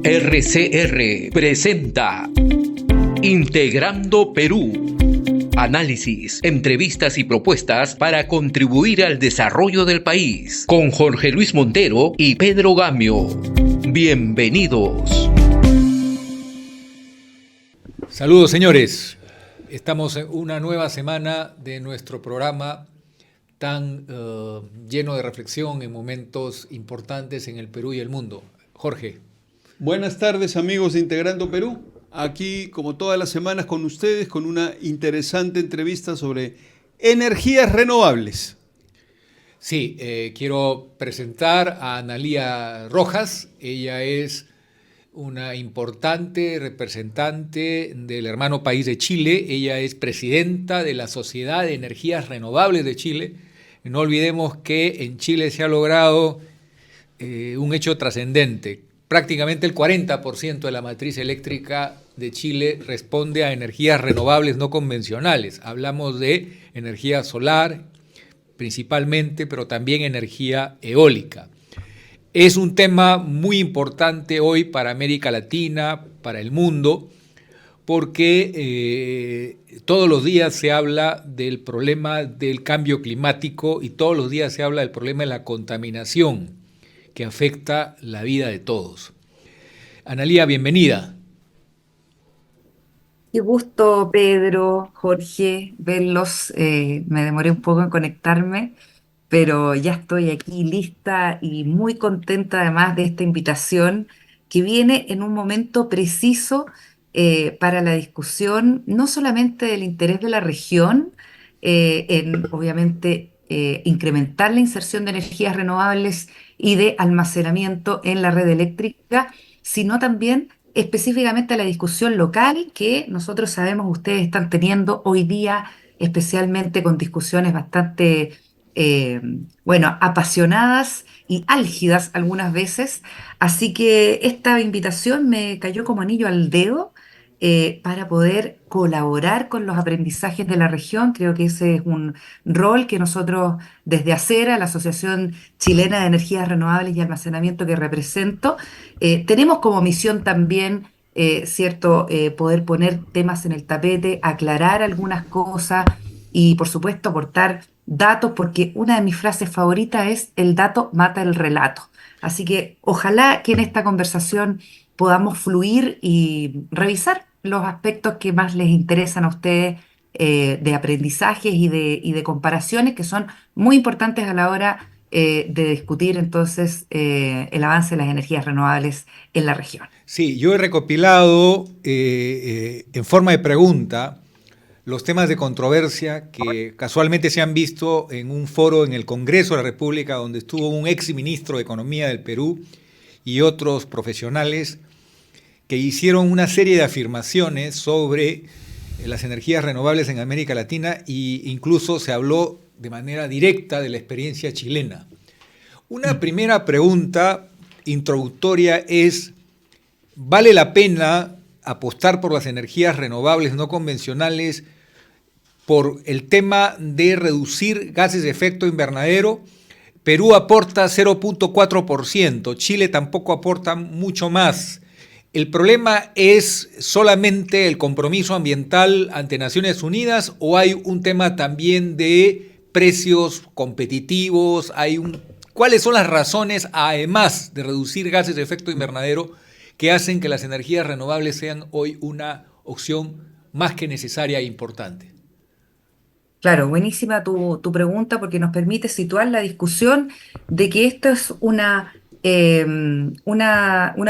RCR presenta Integrando Perú. Análisis, entrevistas y propuestas para contribuir al desarrollo del país. Con Jorge Luis Montero y Pedro Gamio. Bienvenidos. Saludos, señores. Estamos en una nueva semana de nuestro programa tan lleno de reflexión en momentos importantes en el Perú y el mundo. Jorge. Buenas tardes, amigos de Integrando Perú. Aquí, como todas las semanas, con ustedes, con una interesante entrevista sobre energías renovables. Sí, quiero presentar a Analía Rojas. Ella es una importante representante del hermano país de Chile. Ella es presidenta de la Sociedad de Energías Renovables de Chile. No olvidemos que en Chile se ha logrado un hecho trascendente. Prácticamente el 40% de la matriz eléctrica de Chile responde a energías renovables no convencionales. Hablamos de energía solar principalmente, pero también energía eólica. Es un tema muy importante hoy para América Latina, para el mundo, porque todos los días se habla del problema del cambio climático y todos los días se habla del problema de la contaminación que afecta la vida de todos. Analía, bienvenida. Qué gusto, Pedro, Jorge, verlos. Me demoré un poco en conectarme, pero ya estoy aquí lista y muy contenta además de esta invitación que viene en un momento preciso para la discusión, no solamente del interés de la región, en obviamente incrementar la inserción de energías renovables y de almacenamiento en la red eléctrica, sino también específicamente a la discusión local que nosotros sabemos ustedes están teniendo hoy día, especialmente con discusiones bastante apasionadas y álgidas algunas veces. Así que esta invitación me cayó como anillo al dedo para poder colaborar con los aprendizajes de la región. Creo que ese es un rol que nosotros desde ACERA, la Asociación Chilena de Energías Renovables y Almacenamiento que represento, tenemos como misión también, ¿cierto?, poder poner temas en el tapete, aclarar algunas cosas y, por supuesto, aportar datos, porque una de mis frases favoritas es: el dato mata el relato. Así que ojalá que en esta conversación podamos fluir y revisar los aspectos que más les interesan a ustedes de aprendizajes y de comparaciones que son muy importantes a la hora de discutir entonces el avance de las energías renovables en la región. Sí, yo he recopilado en forma de pregunta los temas de controversia que casualmente se han visto en un foro en el Congreso de la República donde estuvo un ex ministro de Economía del Perú y otros profesionales que hicieron una serie de afirmaciones sobre las energías renovables en América Latina e incluso se habló de manera directa de la experiencia chilena. Una primera pregunta introductoria es: ¿vale la pena apostar por las energías renovables no convencionales por el tema de reducir gases de efecto invernadero? Perú aporta 0.4%, Chile tampoco aporta mucho más. ¿El problema es solamente el compromiso ambiental ante Naciones Unidas o hay un tema también de precios competitivos? ¿Cuáles son las razones, además de reducir gases de efecto invernadero, que hacen que las energías renovables sean hoy una opción más que necesaria e importante? Claro, buenísima tu pregunta porque nos permite situar la discusión de que esto es una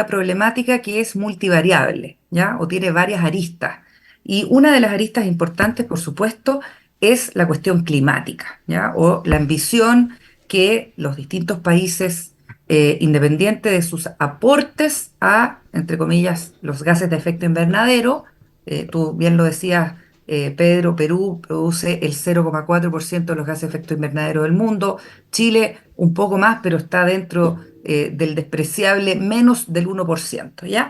problemática que es multivariable, ¿ya? O tiene varias aristas. Y una de las aristas importantes, por supuesto, es la cuestión climática, ¿ya? O la ambición que los distintos países, independiente de sus aportes a, entre comillas, los gases de efecto invernadero, tú bien lo decías, Pedro, Perú produce el 0,4% de los gases de efecto invernadero del mundo, Chile un poco más, pero está dentro del despreciable menos del 1%, ¿ya?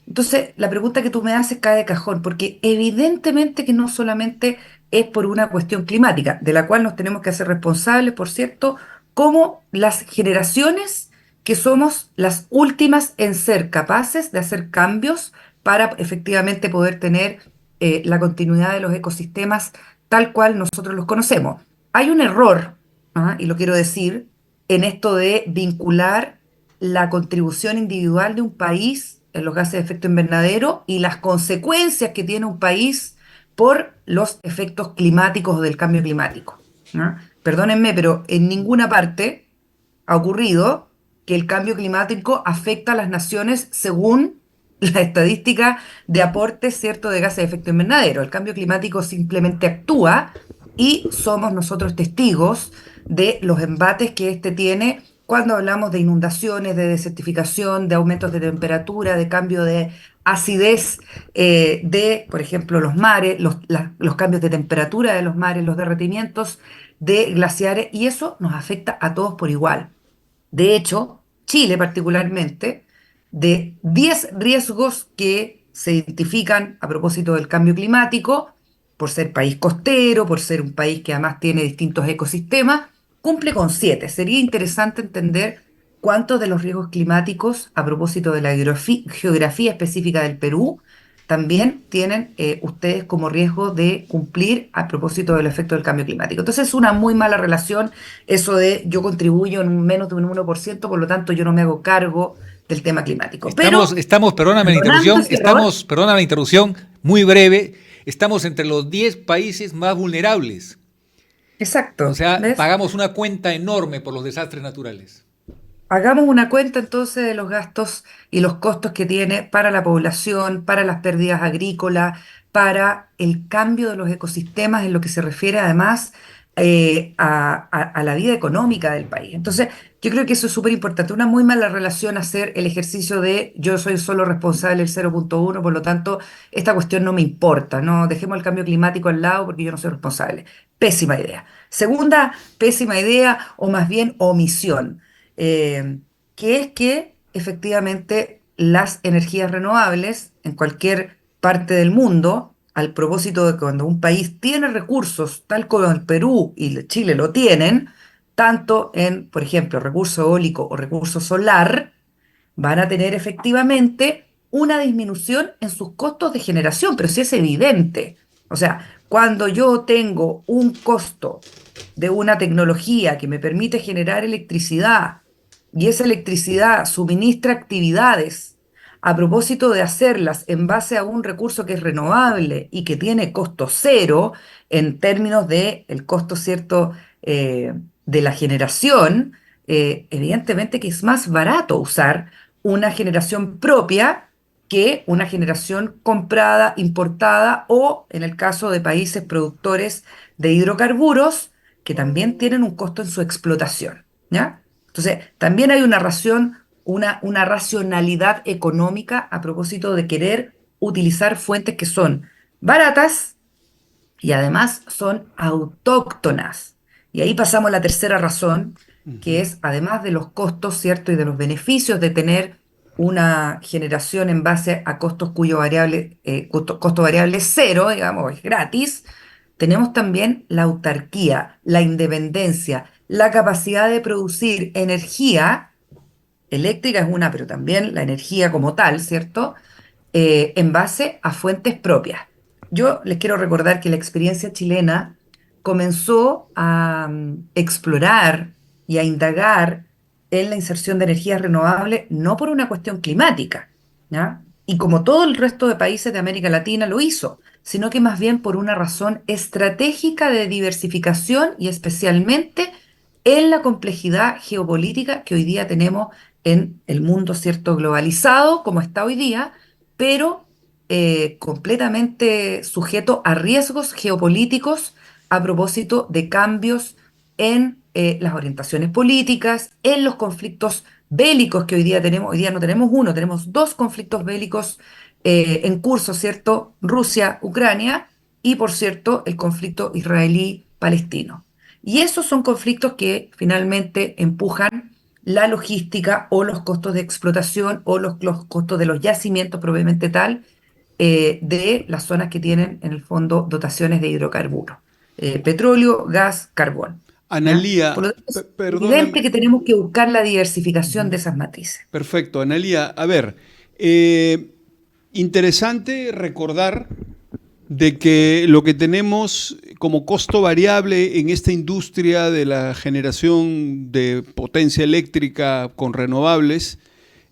Entonces, la pregunta que tú me haces cae de cajón, porque evidentemente que no solamente es por una cuestión climática, de la cual nos tenemos que hacer responsables, por cierto, como las generaciones que somos las últimas en ser capaces de hacer cambios para efectivamente poder tener la continuidad de los ecosistemas tal cual nosotros los conocemos. Hay un error, ¿ah? Y lo quiero decir, en esto de vincular la contribución individual de un país en los gases de efecto invernadero y las consecuencias que tiene un país por los efectos climáticos o del cambio climático, ¿no? Perdónenme, pero en ninguna parte ha ocurrido que el cambio climático afecta a las naciones según la estadística de aporte, ¿cierto?, de gases de efecto invernadero. El cambio climático simplemente actúa y somos nosotros testigos de los embates que este tiene cuando hablamos de inundaciones, de desertificación, de aumentos de temperatura, de cambio de acidez de, por ejemplo, los mares, los cambios de temperatura de los mares, los derretimientos de glaciares, y eso nos afecta a todos por igual. De hecho, Chile particularmente, de 10 riesgos que se identifican a propósito del cambio climático, por ser país costero, por ser un país que además tiene distintos ecosistemas, cumple con 7. Sería interesante entender cuántos de los riesgos climáticos, a propósito de la geografía específica del Perú, también tienen ustedes como riesgo de cumplir a propósito del efecto del cambio climático. Entonces es una muy mala relación eso de yo contribuyo en menos de un 1%, por lo tanto yo no me hago cargo del tema climático. Estamos, Pero, estamos, perdonando ese error, perdóname la interrupción, muy breve, estamos entre los 10 países más vulnerables. O exacto, sea, ¿ves? pagamos una cuenta enorme por los desastres naturales. Hagamos una cuenta entonces de los gastos y los costos que tiene para la población, para las pérdidas agrícolas, para el cambio de los ecosistemas en lo que se refiere además a la vida económica del país. Entonces, yo creo que eso es súper importante. Una muy mala relación hacer el ejercicio de yo soy solo responsable del 0,1, por lo tanto, esta cuestión no me importa, no dejemos el cambio climático al lado porque yo no soy responsable. Pésima idea. Segunda, pésima idea o más bien omisión eh, que es que efectivamente las energías renovables en cualquier parte del mundo, al propósito de que cuando un país tiene recursos, tal como el Perú y Chile lo tienen, tanto en, por ejemplo, recurso eólico o recurso solar, van a tener efectivamente una disminución en sus costos de generación, pero sí es evidente. O sea, cuando yo tengo un costo de una tecnología que me permite generar electricidad y esa electricidad suministra actividades a propósito de hacerlas en base a un recurso que es renovable y que tiene costo cero en términos de el costo cierto de la generación, evidentemente que es más barato usar una generación propia que una generación comprada, importada o en el caso de países productores de hidrocarburos que también tienen un costo en su explotación, ¿ya? Entonces, también hay una racionalidad económica a propósito de querer utilizar fuentes que son baratas y además son autóctonas. Y ahí pasamos a la tercera razón, que Ujú. es, además de los costos, ¿cierto? Y de los beneficios de tener una generación en base a costos cuyo variable, costo variable es cero, digamos, es gratis, tenemos también la autarquía, la independencia, la capacidad de producir energía eléctrica es una, pero también la energía como tal, ¿cierto? En base a fuentes propias. Yo les quiero recordar que la experiencia chilena comenzó a explorar y a indagar en la inserción de energías renovables no por una cuestión climática, ¿ya? Y como todo el resto de países de América Latina lo hizo, sino que más bien por una razón estratégica de diversificación y especialmente en la complejidad geopolítica que hoy día tenemos en el mundo, ¿cierto?, globalizado como está hoy día, pero completamente sujeto a riesgos geopolíticos a propósito de cambios en las orientaciones políticas, en los conflictos bélicos que hoy día tenemos. Hoy día no tenemos uno, tenemos dos conflictos bélicos en curso, ¿cierto? Rusia, Ucrania y, por cierto, el conflicto israelí-palestino. Y esos son conflictos que finalmente empujan la logística o los costos de explotación o los costos de los yacimientos propiamente tal de las zonas que tienen en el fondo dotaciones de hidrocarburos, petróleo, gas, carbón. ¿Ya? Analía, Por lo tanto, es evidente perdóname. que tenemos que buscar la diversificación de esas matrices. Perfecto, Analía. A ver, eh, interesante recordar de que lo que tenemos como costo variable en esta industria de la generación de potencia eléctrica con renovables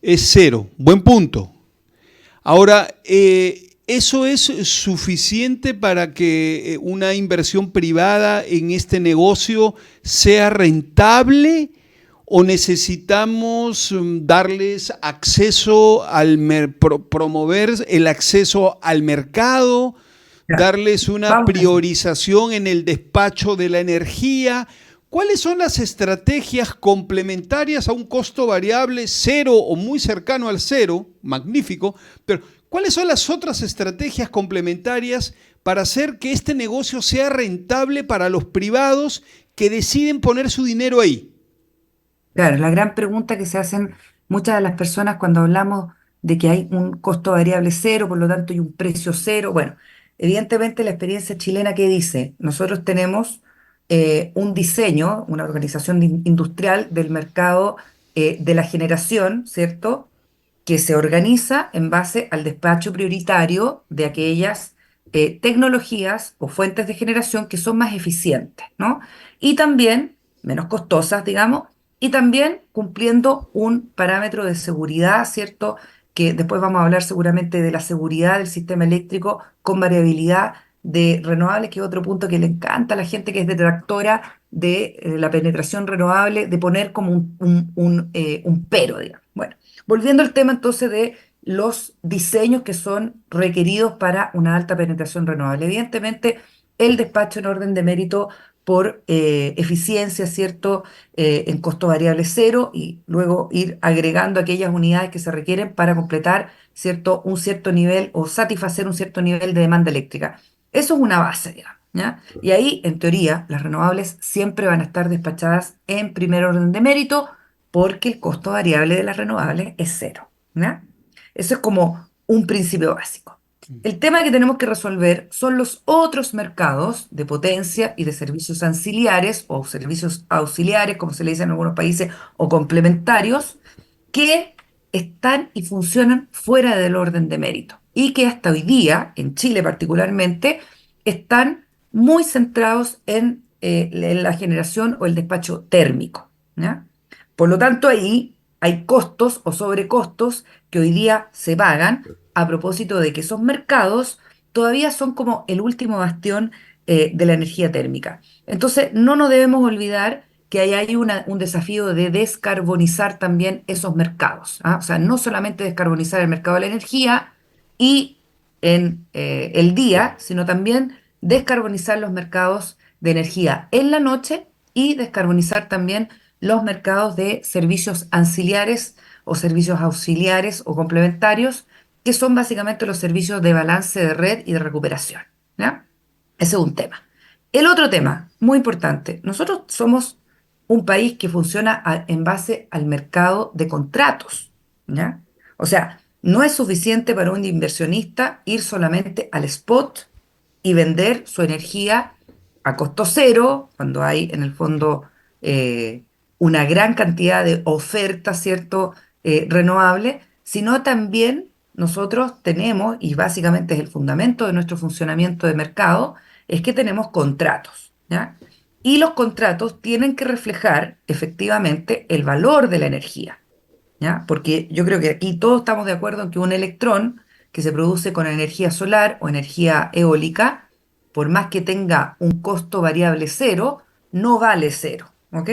es cero. Buen punto. Ahora, ¿eso es suficiente para que una inversión privada en este negocio sea rentable? ¿O necesitamos darles acceso promover el acceso al mercado, Ya, darles una vamos a eso. priorización en el despacho de la energía? ¿Cuáles son las estrategias complementarias a un costo variable cero o muy cercano al cero? Magnífico, pero ¿cuáles son las otras estrategias complementarias para hacer que este negocio sea rentable para los privados que deciden poner su dinero ahí? Claro, la gran pregunta que se hacen muchas de las personas cuando hablamos de que hay un costo variable cero, por lo tanto hay un precio cero. Bueno, evidentemente la experiencia chilena que dice, nosotros tenemos un diseño, una organización industrial del mercado de la generación, ¿cierto? Que se organiza en base al despacho prioritario de aquellas tecnologías o fuentes de generación que son más eficientes, ¿no? Y también menos costosas, digamos, y también cumpliendo un parámetro de seguridad, ¿cierto? Que después vamos a hablar seguramente de la seguridad del sistema eléctrico con variabilidad de renovables, que es otro punto que le encanta a la gente que es detractora de la penetración renovable, de poner como un pero, digamos. Bueno, volviendo al tema entonces de los diseños que son requeridos para una alta penetración renovable. Evidentemente, el despacho en orden de mérito por eficiencia, ¿cierto? En costo variable cero y luego ir agregando aquellas unidades que se requieren para completar, ¿cierto? Un cierto nivel o satisfacer un cierto nivel de demanda eléctrica. Eso es una base, digamos, ¿ya? Y ahí, en teoría, las renovables siempre van a estar despachadas en primer orden de mérito porque el costo variable de las renovables es cero, ¿ya? Eso es como un principio básico. El tema que tenemos que resolver son los otros mercados de potencia y de servicios anciliares o servicios auxiliares, como se le dice en algunos países, o complementarios, que están y funcionan fuera del orden de mérito y que hasta hoy día, en Chile particularmente, están muy centrados en la generación o el despacho térmico, ¿ya? Por lo tanto, ahí hay costos o sobrecostos que hoy día se pagan a propósito de que esos mercados todavía son como el último bastión de la energía térmica. Entonces, no nos debemos olvidar que ahí hay un desafío de descarbonizar también esos mercados, ¿ah? O sea, no solamente descarbonizar el mercado de la energía y en el día, sino también descarbonizar los mercados de energía en la noche y descarbonizar también los mercados de servicios anciliares o servicios auxiliares o complementarios, que son básicamente los servicios de balance de red y de recuperación, ¿ya? Ese es un tema. El otro tema, muy importante, nosotros somos un país que funciona en base al mercado de contratos, ¿ya? O sea, no es suficiente para un inversionista ir solamente al spot y vender su energía a costo cero, cuando hay en el fondo una gran cantidad de oferta, ¿cierto? Renovable, sino también nosotros tenemos, y básicamente es el fundamento de nuestro funcionamiento de mercado, es que tenemos contratos, ¿ya? Y los contratos tienen que reflejar efectivamente el valor de la energía, ¿ya? Porque yo creo que aquí todos estamos de acuerdo en que un electrón que se produce con energía solar o energía eólica, por más que tenga un costo variable cero, no vale cero, ¿ok?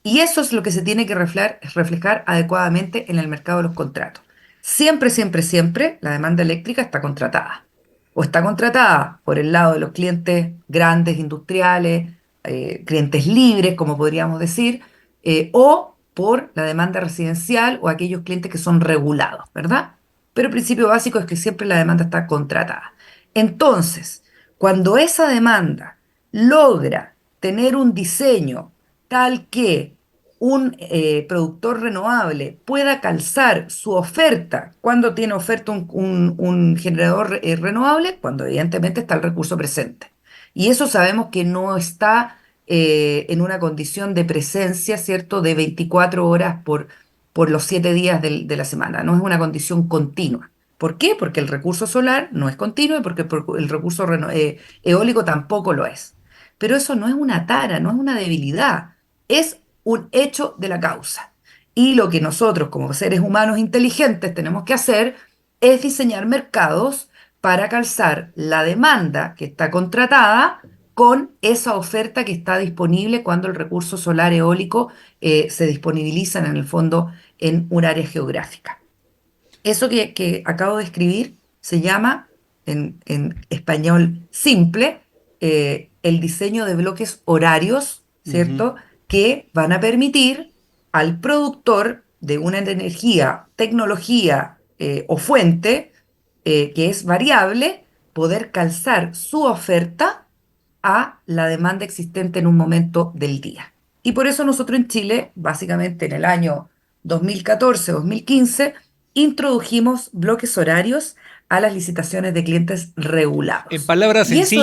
Y eso es lo que se tiene que reflejar adecuadamente en el mercado de los contratos. Siempre, siempre, siempre la demanda eléctrica está contratada. O está contratada por el lado de los clientes grandes, industriales, clientes libres, como podríamos decir, o por la demanda residencial o aquellos clientes que son regulados, ¿verdad? Pero el principio básico es que siempre la demanda está contratada. Entonces, cuando esa demanda logra tener un diseño tal que un productor renovable pueda calzar su oferta cuando tiene oferta un generador renovable, cuando evidentemente está el recurso presente. Y eso sabemos que no está en una condición de presencia, ¿cierto?, de 24 horas por los 7 días de la semana. No es una condición continua. ¿Por qué? Porque el recurso solar no es continuo y porque el recurso eólico tampoco lo es. Pero eso no es una tara, no es una debilidad, es un hecho de la causa. Y lo que nosotros como seres humanos inteligentes tenemos que hacer es diseñar mercados para calzar la demanda que está contratada con esa oferta que está disponible cuando el recurso solar eólico se disponibiliza en el fondo en un área geográfica. Eso que acabo de escribir se llama, en español simple, el diseño de bloques horarios, Ujú. ¿cierto? Que van a permitir al productor de una energía, tecnología o fuente que es variable, poder calzar su oferta a la demanda existente en un momento del día. Y por eso nosotros en Chile, básicamente en el año 2014-2015, introdujimos bloques horarios a las licitaciones de clientes regulados. Y eso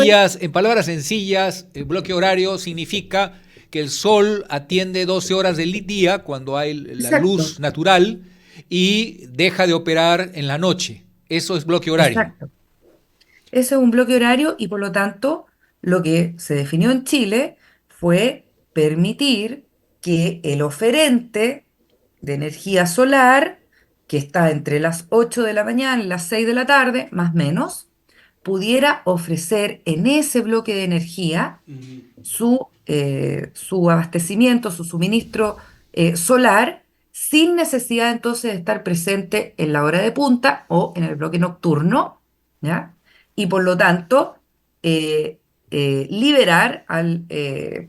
es En palabras sencillas, el bloque horario significa que el sol atiende 12 horas del día cuando hay la exacto, luz natural y deja de operar en la noche. Eso es bloque horario. exacto. Ese es un bloque horario y por lo tanto lo que se definió en Chile fue permitir que el oferente de energía solar, que está entre las 8 de la mañana y las 6 de la tarde, más o menos, pudiera ofrecer en ese bloque de energía su abastecimiento, su suministro solar, sin necesidad entonces de estar presente en la hora de punta o en el bloque nocturno, ¿ya? Y por lo tanto, eh, liberar al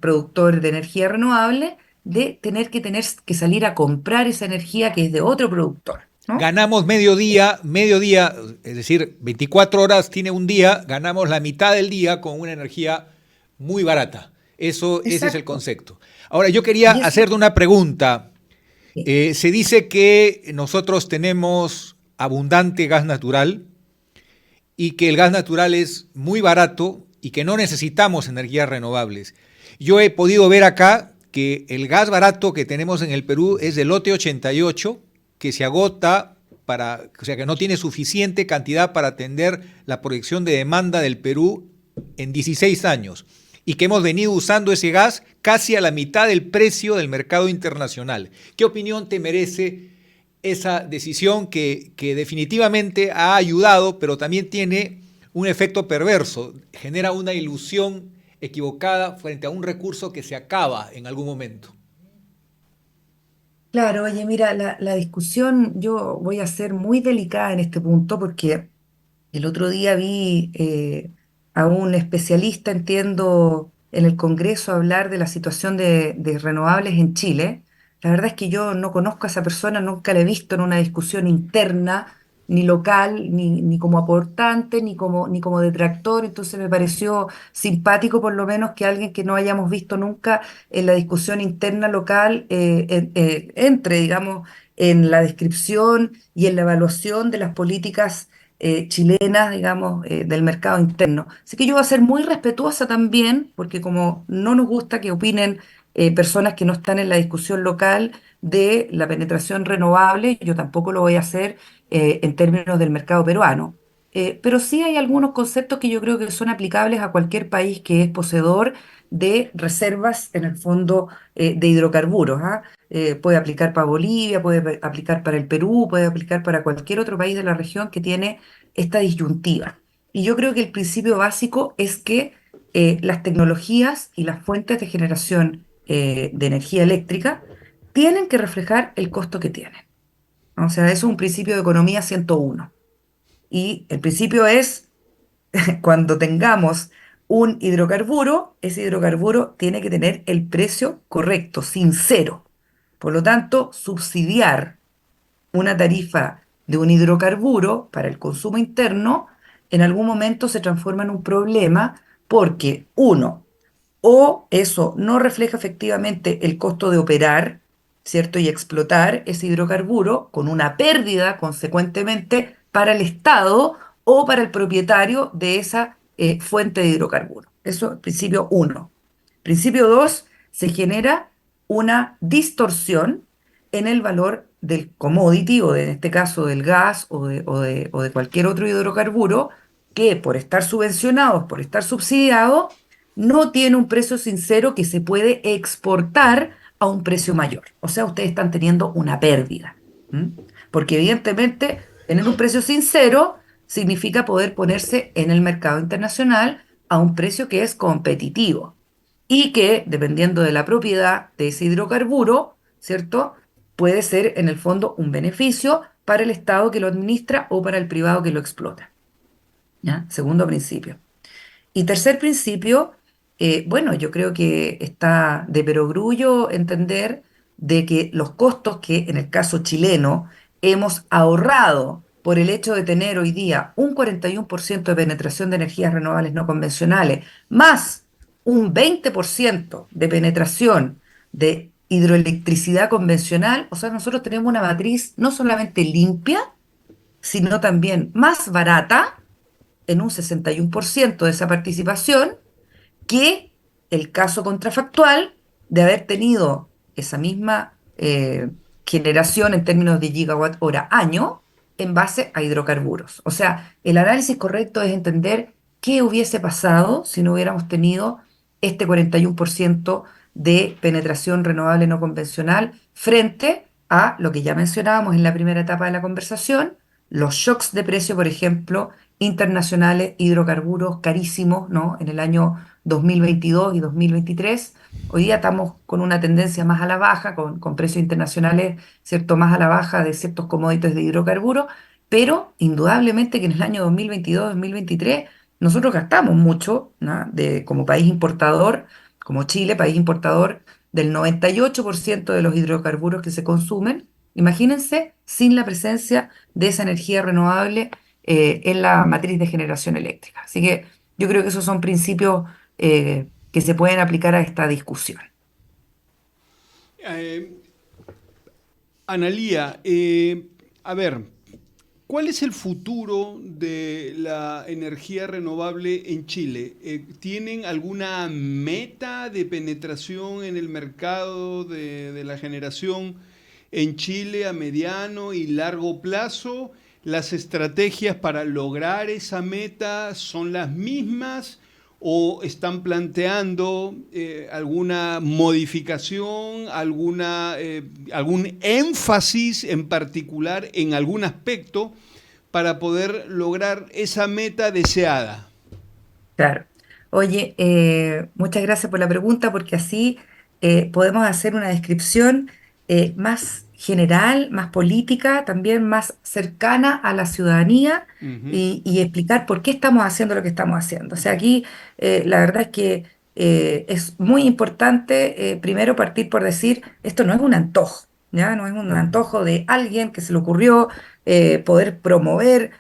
productor de energía renovable de tener que salir a comprar esa energía que es de otro productor, ¿no? Ganamos mediodía, es decir, 24 horas tiene un día, ganamos la mitad del día con una energía muy barata. Ese es el Exacto. concepto. Ahora, yo quería Y eso, hacerte una pregunta. sí, Se dice que nosotros tenemos abundante gas natural y que el gas natural es muy barato y que no necesitamos energías renovables. Yo he podido ver acá que el gas barato que tenemos en el Perú es del lote 88, que se agota o sea que no tiene suficiente cantidad para atender la proyección de demanda del Perú en 16 años y que hemos venido usando ese gas casi a la mitad del precio del mercado internacional. ¿Qué opinión te merece esa decisión que definitivamente ha ayudado, pero también tiene un efecto perverso, genera una ilusión equivocada frente a un recurso que se acaba en algún momento? claro, oye, mira, la discusión yo voy a ser muy delicada en este punto porque el otro día vi a un especialista, entiendo, en el Congreso hablar de la situación de renovables en Chile. La verdad es que yo no conozco a esa persona, nunca la he visto en una discusión interna, ni local, ni como aportante, ni como detractor. Entonces me pareció simpático, por lo menos, que alguien que no hayamos visto nunca en la discusión interna local entre, digamos, en la descripción y en la evaluación de las políticas chilenas, digamos, del mercado interno. Así que yo voy a ser muy respetuosa también, porque como no nos gusta que opinen personas que no están en la discusión local de la penetración renovable, yo tampoco lo voy a hacer en términos del mercado peruano. Pero sí hay algunos conceptos que yo creo que son aplicables a cualquier país que es poseedor de reservas, en el fondo, de hidrocarburos, ¿ah? Puede aplicar para Bolivia, puede aplicar para el Perú, puede aplicar para cualquier otro país de la región que tiene esta disyuntiva. Y yo creo que el principio básico es que las tecnologías y las fuentes de generación de energía eléctrica tienen que reflejar el costo que tienen, ¿no? O sea, eso es un principio de economía 101. Y el principio es, cuando tengamos un hidrocarburo, ese hidrocarburo tiene que tener el precio correcto, sincero. Por lo tanto, subsidiar una tarifa de un hidrocarburo para el consumo interno en algún momento se transforma en un problema porque, uno, o eso no refleja efectivamente el costo de operar, ¿cierto? Y explotar ese hidrocarburo con una pérdida consecuentemente para el Estado o para el propietario de esa fuente de hidrocarburo. Eso es el principio uno. Principio 2, se genera una distorsión en el valor del commodity, o en este caso del gas o de cualquier otro hidrocarburo, que por estar subvencionados, por estar subsidiados, no tiene un precio sincero que se puede exportar a un precio mayor. O sea, ustedes están teniendo una pérdida. ¿M? Porque evidentemente tener un precio sincero significa poder ponerse en el mercado internacional a un precio que es competitivo y que, dependiendo de la propiedad de ese hidrocarburo, ¿cierto? Puede ser en el fondo un beneficio para el Estado que lo administra o para el privado que lo explota. ¿Ya? Segundo principio. Y tercer principio, bueno, yo creo que está de perogrullo entender de que los costos que en el caso chileno hemos ahorrado por el hecho de tener hoy día un 41% de penetración de energías renovables no convencionales, más un 20% de penetración de hidroelectricidad convencional, o sea, nosotros tenemos una matriz no solamente limpia, sino también más barata en un 61% de esa participación que el caso contrafactual de haber tenido esa misma generación en términos de gigawatt hora año en base a hidrocarburos. O sea, el análisis correcto es entender qué hubiese pasado si no hubiéramos tenido este 41% de penetración renovable no convencional frente a lo que ya mencionábamos en la primera etapa de la conversación, los shocks de precio, por ejemplo, internacionales, hidrocarburos carísimos, ¿no? En el año 2022 y 2023. Hoy día estamos con una tendencia más a la baja, con precios internacionales, ¿cierto? Más a la baja de ciertos commodities de hidrocarburos, pero indudablemente que en el año 2022-2023 nosotros gastamos mucho, ¿no? Como país importador, como Chile, país importador del 98% de los hidrocarburos que se consumen. Imagínense sin la presencia de esa energía renovable en la matriz de generación eléctrica. Así que yo creo que esos son principios que se pueden aplicar a esta discusión. Eh, Analía, a ver, ¿cuál es el futuro de la energía renovable en Chile? ¿Tienen alguna meta de penetración en el mercado de la generación en Chile a mediano y largo plazo? ¿Las estrategias para lograr esa meta son las mismas o están planteando alguna modificación, algún énfasis en particular en algún aspecto para poder lograr esa meta deseada? Claro. Oye, muchas gracias por la pregunta porque así podemos hacer una descripción más general, más política, también más cercana a la ciudadanía Ujú. y explicar por qué estamos haciendo lo que estamos haciendo. O sea, aquí la verdad es que es muy importante primero partir por decir, esto no es un antojo, ¿ya? No es un antojo de alguien que se le ocurrió poder promover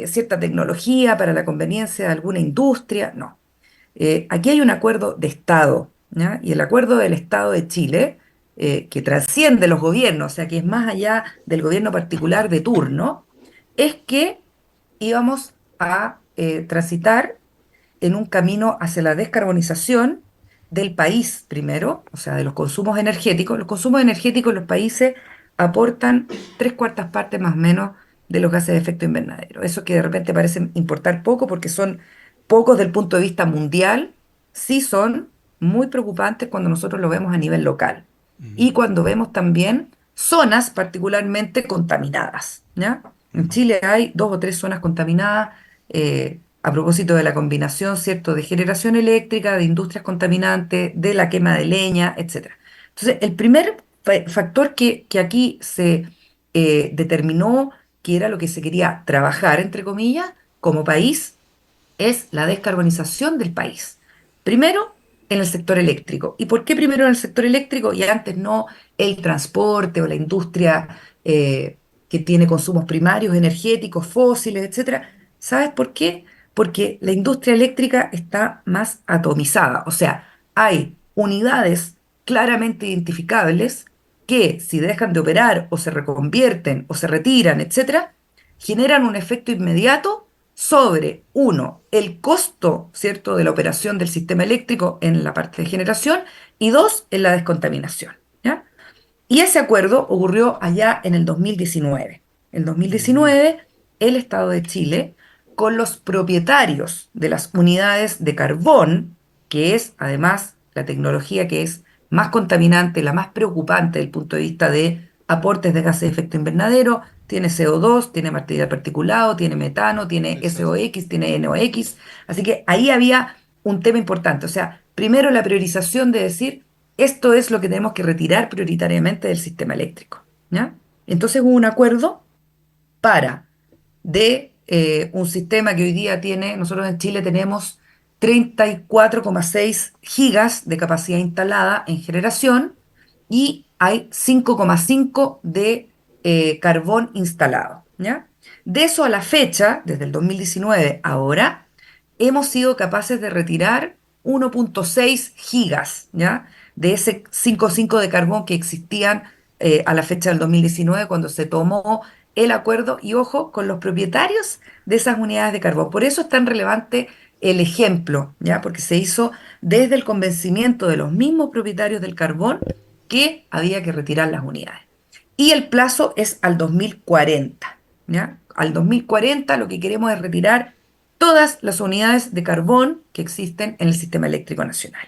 cierta tecnología para la conveniencia de alguna industria, no. Aquí hay un acuerdo de Estado, ¿ya? Y el acuerdo del Estado de Chile, que trasciende los gobiernos, o sea, que es más allá del gobierno particular de turno, es que íbamos a transitar en un camino hacia la descarbonización del país primero, o sea, de los consumos energéticos. Los consumos energéticos en los países aportan tres cuartas partes más o menos de los gases de efecto invernadero. Eso que de repente parece importar poco porque son pocos del punto de vista mundial, sí son muy preocupantes cuando nosotros lo vemos a nivel local y cuando vemos también zonas particularmente contaminadas, ¿ya? En Chile hay dos o tres zonas contaminadas a propósito de la combinación, ¿cierto?, de generación eléctrica, de industrias contaminantes, de la quema de leña, etcétera. Entonces, el primer factor que aquí se determinó que era lo que se quería trabajar, entre comillas, como país, es la descarbonización del país. Primero, en el sector eléctrico. ¿Y por qué primero en el sector eléctrico y antes no el transporte o la industria que tiene consumos primarios, energéticos, fósiles, etcétera? ¿Sabes por qué? Porque la industria eléctrica está más atomizada. O sea, hay unidades claramente identificables que si dejan de operar o se reconvierten o se retiran, etcétera, generan un efecto inmediato sobre, uno, el costo, ¿cierto?, de la operación del sistema eléctrico en la parte de generación, y dos, en la descontaminación, ¿ya? Y ese acuerdo ocurrió allá en el 2019. En Ujú. 2019, el Estado de Chile, con los propietarios de las unidades de carbón, que es además la tecnología que es más contaminante, la más preocupante desde el punto de vista de aportes de gases de efecto invernadero, tiene CO2, tiene material particulado, tiene metano, tiene Exacto. SOX, tiene NOx. Así que ahí había un tema importante. O sea, primero la priorización de decir, esto es lo que tenemos que retirar prioritariamente del sistema eléctrico, ¿ya? Entonces hubo un acuerdo para un sistema que hoy día tiene, nosotros en Chile tenemos 34,6 gigas de capacidad instalada en generación y hay 5,5 de carbón instalado, ¿ya? De eso a la fecha, desde el 2019 ahora, hemos sido capaces de retirar 1,6 gigas, ¿ya? De ese 5,5 de carbón que existían a la fecha del 2019 cuando se tomó el acuerdo y ojo con los propietarios de esas unidades de carbón. Por eso es tan relevante el ejemplo, ¿ya? Porque se hizo desde el convencimiento de los mismos propietarios del carbón que había que retirar las unidades. Y el plazo es al 2040, ¿ya? Al 2040 lo que queremos es retirar todas las unidades de carbón que existen en el sistema eléctrico nacional.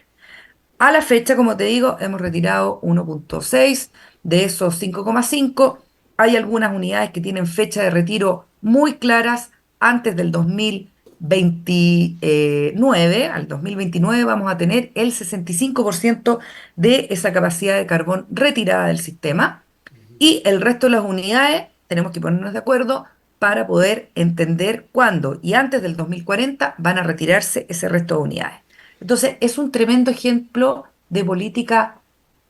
A la fecha, como te digo, hemos retirado 1,6 de esos 5,5. Hay algunas unidades que tienen fecha de retiro muy claras antes del 2029. Al 2029 vamos a tener el 65% de esa capacidad de carbón retirada del sistema y el resto de las unidades tenemos que ponernos de acuerdo para poder entender cuándo y antes del 2040 van a retirarse ese resto de unidades. Entonces, es un tremendo ejemplo de política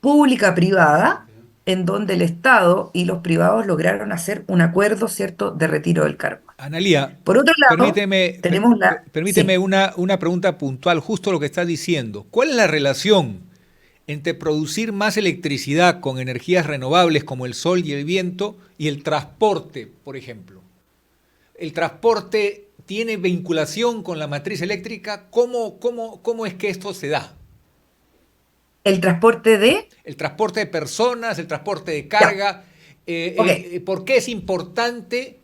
pública-privada en donde el Estado y los privados lograron hacer un acuerdo, ¿cierto?, de retiro del carbón. Analía, Por otro lado, permíteme, tenemos permíteme sí, una pregunta puntual, justo lo que estás diciendo. ¿Cuál es la relación entre producir más electricidad con energías renovables como el sol y el viento y el transporte, por ejemplo? ¿El transporte tiene vinculación con la matriz eléctrica? ¿Cómo es que esto se da? el transporte de... El transporte de personas, el transporte de Ya, carga. ok, ¿Por qué es importante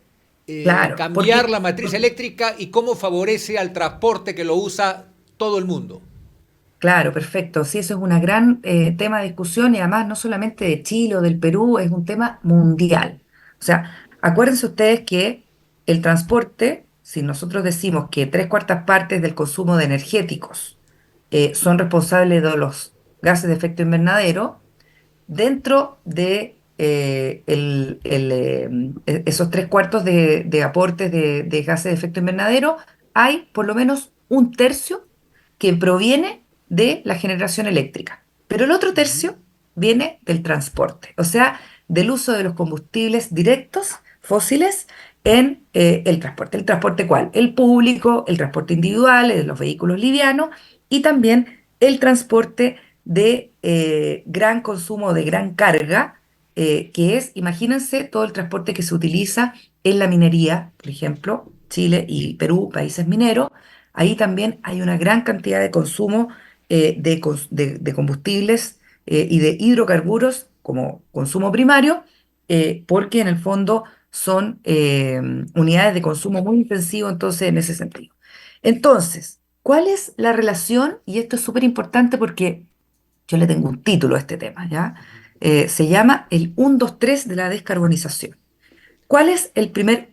claro, cambiar porque la matriz eléctrica y cómo favorece al transporte que lo usa todo el mundo? claro, perfecto. Sí, eso es un gran tema de discusión y además no solamente de Chile o del Perú, es un tema mundial. O sea, acuérdense ustedes que el transporte, si nosotros decimos que tres cuartas partes del consumo de energéticos son responsables de los gases de efecto invernadero, dentro de esos tres cuartos de aportes de gases de efecto invernadero, hay por lo menos un tercio que proviene de la generación eléctrica, pero el otro Ujú. tercio viene del transporte, o sea, del uso de los combustibles directos fósiles en el transporte. ¿El transporte cuál? El público, el transporte individual, el de los vehículos livianos y también el transporte de gran consumo, de gran carga, que es, imagínense, todo el transporte que se utiliza en la minería, por ejemplo, Chile y Perú, países mineros, ahí también hay una gran cantidad de consumo de combustibles y de hidrocarburos como consumo primario, porque en el fondo son unidades de consumo muy intensivo, entonces, en ese sentido. Entonces, ¿cuál es la relación? Y esto es súper importante porque yo le tengo un título a este tema, ¿ya? Se llama el 1, 2, 3 de la descarbonización. ¿Cuál es el primer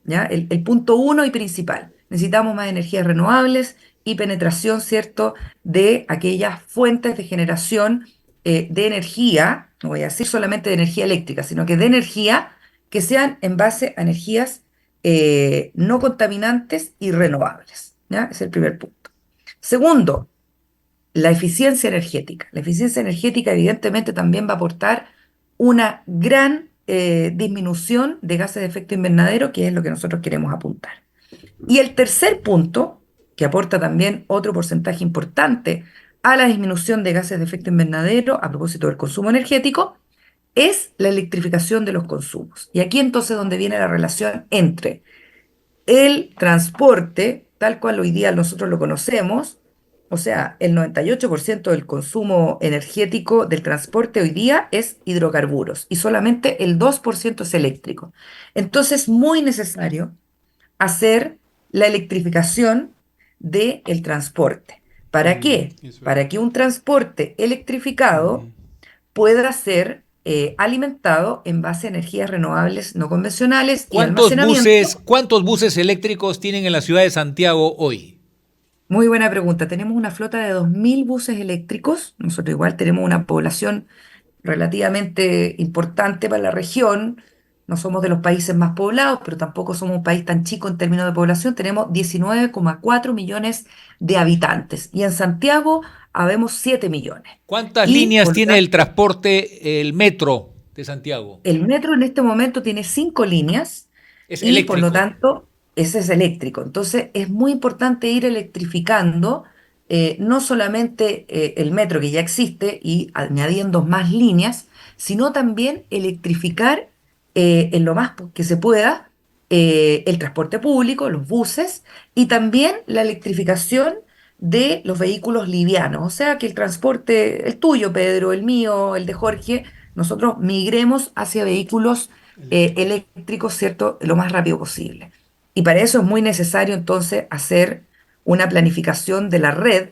¿ya? El punto uno y principal. Necesitamos más energías renovables y penetración, ¿cierto?, de aquellas fuentes de generación de energía, no voy a decir solamente de energía eléctrica, sino que de energía que sean en base a energías no contaminantes y renovables, ¿ya? Es el primer punto. Segundo, la eficiencia energética. La eficiencia energética evidentemente también va a aportar una gran disminución de gases de efecto invernadero, que es lo que nosotros queremos apuntar. Y el tercer punto, que aporta también otro porcentaje importante a la disminución de gases de efecto invernadero a propósito del consumo energético, es la electrificación de los consumos. Y aquí entonces donde viene la relación entre el transporte, tal cual hoy día nosotros lo conocemos, o sea, el 98% del consumo energético del transporte hoy día es hidrocarburos y solamente el 2% es eléctrico. Entonces, muy necesario hacer la electrificación del transporte. ¿Para qué? Eso es. Para que un transporte electrificado Ujú. pueda ser alimentado en base a energías renovables no convencionales y ¿Cuántos buses, almacenamiento. cuántos buses eléctricos tienen en la ciudad de Santiago hoy? Muy buena pregunta. Tenemos una flota de 2.000 buses eléctricos. Nosotros igual tenemos una población relativamente importante para la región. No somos de los países más poblados, pero tampoco somos un país tan chico en términos de población. Tenemos 19,4 millones de habitantes y en Santiago habemos 7 millones. ¿Cuántas Y líneas por lo tiene el tanto, transporte, el metro de Santiago? el metro en este momento tiene 5 líneas Es y por lo eléctrico. tanto ese es eléctrico. Entonces es muy importante ir electrificando no solamente el metro que ya existe y añadiendo más líneas, sino también electrificar en lo más que se pueda el transporte público, los buses y también la electrificación de los vehículos livianos. O sea, que el transporte, el tuyo, Pedro, el mío, el de Jorge, nosotros migremos hacia vehículos Eléctrico. eléctricos, ¿cierto?, lo más rápido posible. Y para eso es muy necesario entonces hacer una planificación de la red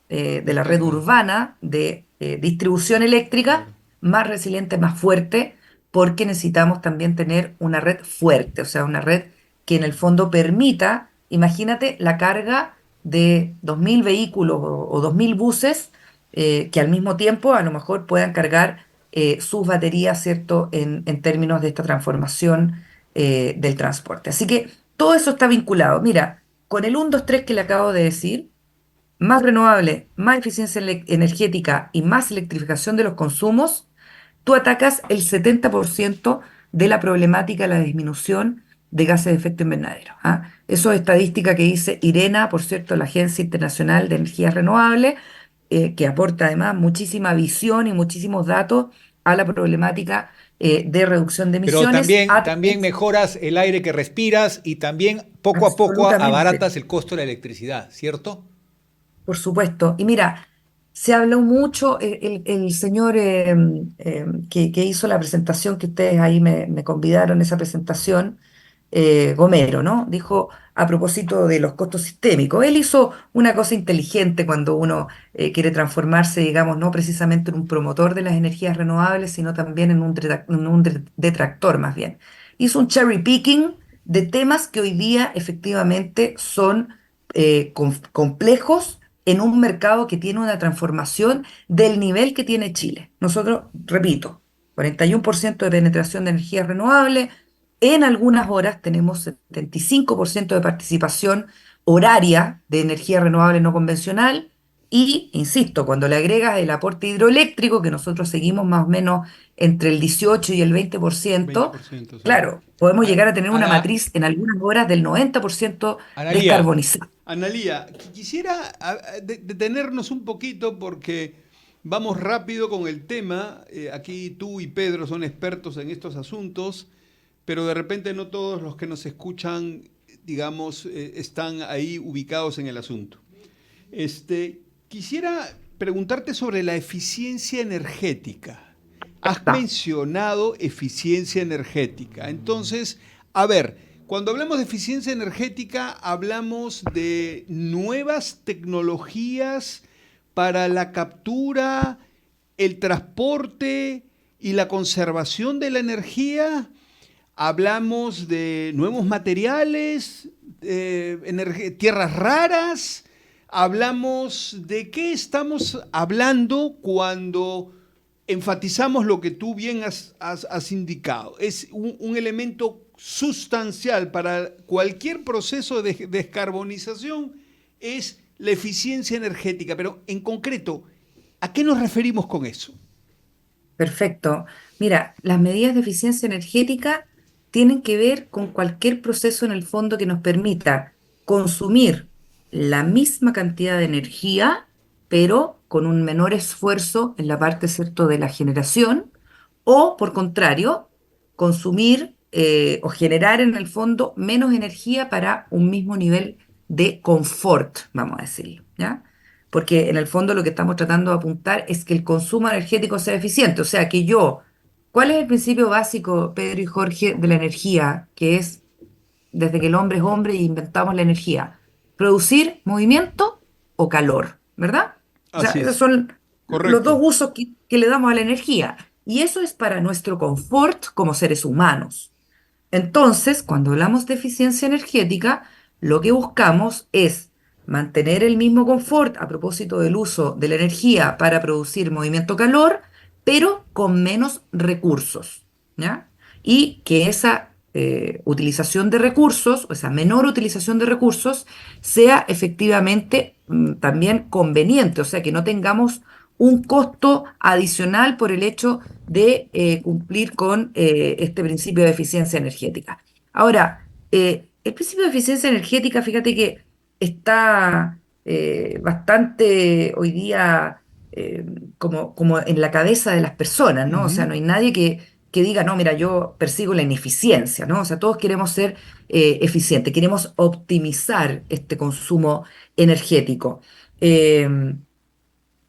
Ajá, urbana de distribución eléctrica claro. más resiliente, más fuerte, porque necesitamos también tener una red fuerte, o sea, una red que en el fondo permita, imagínate la carga de 2.000 vehículos o 2.000 buses que al mismo tiempo a lo mejor puedan cargar sus baterías, ¿cierto?, en términos de esta transformación del transporte. Así que todo eso está vinculado. Mira, con el 1, 2, 3 que le acabo de decir, más renovable, más eficiencia energética y más electrificación de los consumos, tú atacas el 70% de la problemática de la disminución de gases de efecto invernadero. ¿Ah? Eso es estadística que dice IRENA, por cierto, la Agencia Internacional de Energías Renovables, que aporta además muchísima visión y muchísimos datos a la problemática de reducción de Pero emisiones también mejoras el aire que respiras y también poco a poco absolutamente. abaratas el costo de la electricidad, ¿cierto? Por supuesto. Y mira, se habló mucho, el señor que hizo la presentación, que ustedes ahí me convidaron, esa presentación, Gomero, ¿no? Dijo a propósito de los costos sistémicos. Él hizo una cosa inteligente cuando uno quiere transformarse, digamos, no precisamente en un promotor de las energías renovables, sino también en un detractor más bien. Hizo un cherry picking de temas que hoy día efectivamente son complejos en un mercado que tiene una transformación del nivel que tiene Chile. Nosotros, repito, 41% de penetración de energías renovables, en algunas horas tenemos 75% de participación horaria de energía renovable no convencional y, insisto, cuando le agregas el aporte hidroeléctrico, que nosotros seguimos más o menos entre el 18 y el 20%, 20%, sí. claro, podemos A- llegar a tener una Ana, matriz en algunas horas del 90% Analía, descarbonizada. Analía, quisiera detenernos un poquito porque vamos rápido con el tema. Aquí tú y Pedro son expertos en estos asuntos, pero de repente no todos los que nos escuchan, digamos, están ahí ubicados en el asunto. Quisiera preguntarte sobre la eficiencia energética. Has Está. mencionado eficiencia energética. Entonces, a ver, cuando hablamos de eficiencia energética, hablamos de nuevas tecnologías para la captura, el transporte y la conservación de la energía. Hablamos de nuevos materiales, tierras raras. Hablamos de qué estamos hablando cuando enfatizamos lo que tú bien has indicado. Es un elemento sustancial para cualquier proceso de descarbonización, es la eficiencia energética. Pero en concreto, ¿a qué nos referimos con eso? Perfecto. Mira, las medidas de eficiencia energética tienen que ver con cualquier proceso en el fondo que nos permita consumir la misma cantidad de energía, pero con un menor esfuerzo en la parte, ¿cierto?, de la generación, o por contrario, consumir o generar en el fondo menos energía para un mismo nivel de confort, vamos a decirlo, ¿ya? Porque en el fondo lo que estamos tratando de apuntar es que el consumo energético sea eficiente, o sea, que yo, ¿cuál es el principio básico, Pedro y Jorge, de la energía? Que es desde que el hombre es hombre y inventamos la energía. Producir movimiento o calor, ¿verdad? O sea, Así esos es, son los dos correcto. usos que le damos a la energía. Y eso es para nuestro confort como seres humanos. Entonces, cuando hablamos de eficiencia energética, lo que buscamos es mantener el mismo confort a propósito del uso de la energía para producir movimiento-calor, pero con menos recursos, ¿ya? Y que esa utilización de recursos, o esa menor utilización de recursos, sea efectivamente también conveniente, o sea, que no tengamos un costo adicional por el hecho de cumplir con este principio de eficiencia energética. Ahora, el principio de eficiencia energética, fíjate que está bastante hoy día eh, como en la cabeza de las personas, ¿no? O sea, Ujú. no hay nadie que diga, no, mira, yo persigo la ineficiencia, ¿no? O sea, todos queremos ser eficientes, queremos optimizar este consumo energético. Eh,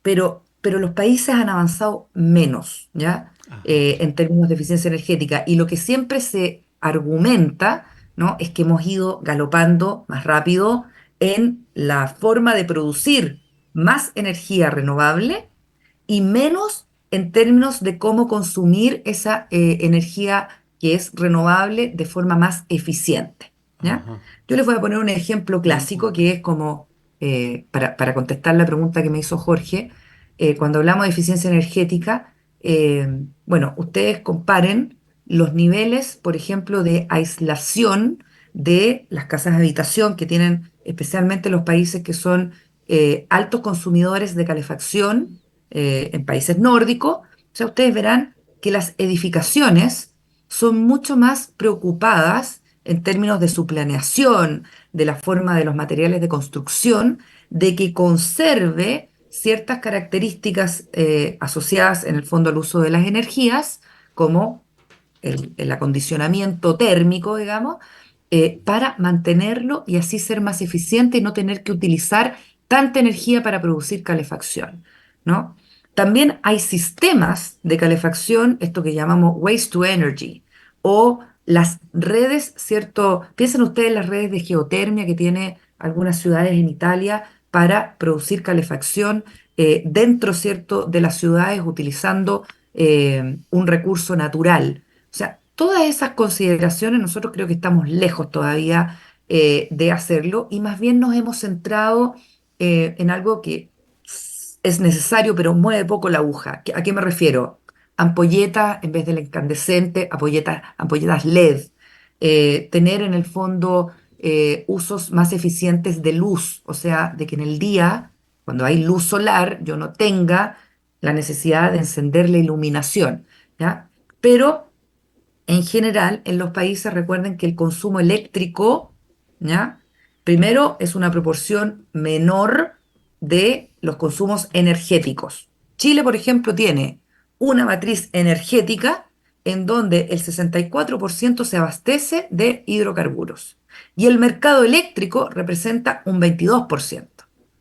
pero los países han avanzado menos, ¿ya? Ajá. En términos de eficiencia energética. Y lo que siempre se argumenta, ¿no? Es que hemos ido galopando más rápido en la forma de producir más energía renovable y menos en términos de cómo consumir esa energía que es renovable de forma más eficiente, ¿ya? Ajá. Yo les voy a poner un ejemplo clásico que es como, para contestar la pregunta que me hizo Jorge, cuando hablamos de eficiencia energética, bueno, ustedes comparen los niveles, por ejemplo, de aislación de las casas de habitación que tienen especialmente los países que son altos consumidores de calefacción en países nórdicos. O sea, ustedes verán que las edificaciones son mucho más preocupadas en términos de su planeación, de la forma de los materiales de construcción, de que conserve ciertas características asociadas en el fondo al uso de las energías, como el acondicionamiento térmico, digamos, para mantenerlo y así ser más eficiente y no tener que utilizar tanta energía para producir calefacción, ¿no? También hay sistemas de calefacción, esto que llamamos waste to energy, o las redes, ¿cierto? Piensen ustedes en las redes de geotermia que tiene algunas ciudades en Italia para producir calefacción dentro, ¿cierto?, de las ciudades utilizando un recurso natural. O sea, todas esas consideraciones nosotros creo que estamos lejos todavía de hacerlo y más bien nos hemos centrado en algo que es necesario pero mueve poco la aguja. ¿A qué me refiero? Ampolletas en vez del incandescente, ampolletas LED, tener en el fondo usos más eficientes de luz, o sea, de que en el día, cuando hay luz solar, yo no tenga la necesidad de encender la iluminación, ¿ya? Pero en general, en los países recuerden que el consumo eléctrico, ¿ya? Primero es una proporción menor de los consumos energéticos. Chile, por ejemplo, tiene una matriz energética en donde el 64% se abastece de hidrocarburos y el mercado eléctrico representa un 22%.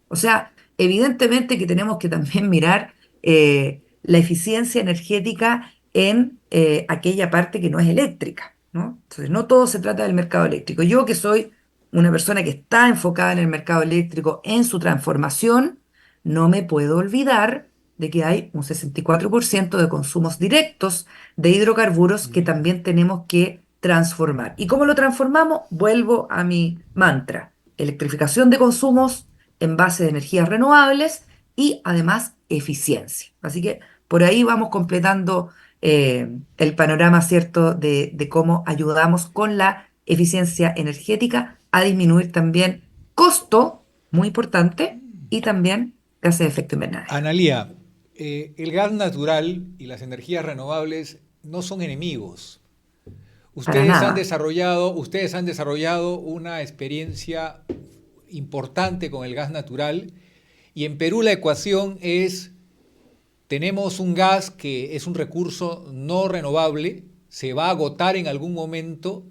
O sea, evidentemente que tenemos que también mirar la eficiencia energética en aquella parte que no es eléctrica, ¿no? Entonces, no todo se trata del mercado eléctrico. Yo que soy una persona que está enfocada en el mercado eléctrico, en su transformación, no me puedo olvidar de que hay un 64% de consumos directos de hidrocarburos que también tenemos que transformar. ¿Y cómo lo transformamos? Vuelvo a mi mantra: electrificación de consumos en base de energías renovables y además eficiencia. Así que por ahí vamos completando el panorama, ¿cierto?, de cómo ayudamos con la eficiencia energética a disminuir también costo, muy importante, y también gases de efecto invernadero. Analía, el gas natural y las energías renovables no son enemigos. Para nada. Ustedes han desarrollado una experiencia importante con el gas natural y en Perú la ecuación es, tenemos un gas que es un recurso no renovable, se va a agotar en algún momento.